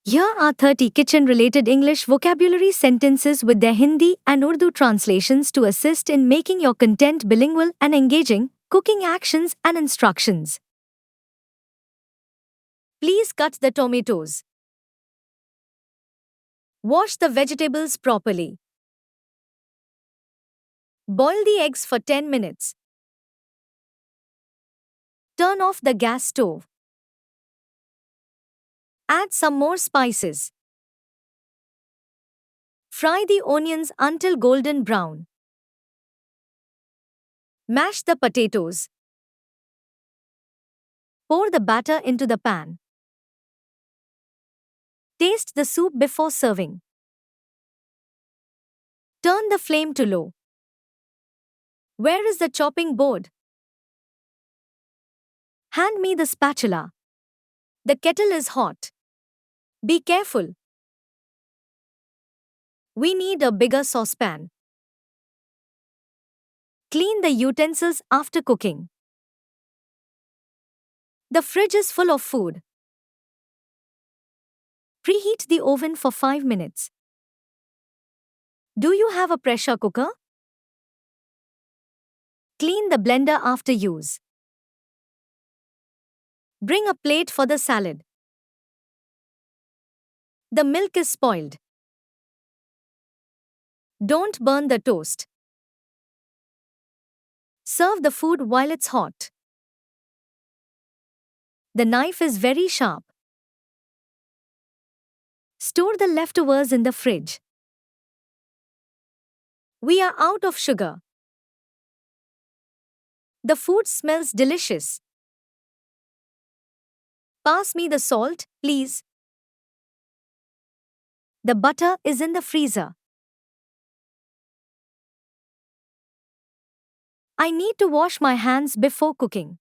Here are 30 kitchen-related English vocabulary sentences with their Hindi and Urdu translations to assist in making your content bilingual and engaging. Cooking actions and instructions. Please cut the tomatoes. Wash the vegetables properly. Boil the eggs for 10 minutes. Turn off the gas stove. Add some more spices. Fry the onions until golden brown. Mash the potatoes. Pour the batter into the pan. Taste the soup before serving. Turn the flame to low. Where is the chopping board? Hand me the spatula. The kettle is hot. Be careful. We need a bigger saucepan. Clean the utensils after cooking. The fridge is full of food. Preheat the oven for 5 minutes. Do you have a pressure cooker? Clean the blender after use. Bring a plate for the salad. The milk is spoiled. Don't burn the toast. Serve the food while it's hot. The knife is very sharp. Store the leftovers in the fridge. We are out of sugar. The food smells delicious. Pass me the salt, please. The butter is in the freezer. I need to wash my hands before cooking.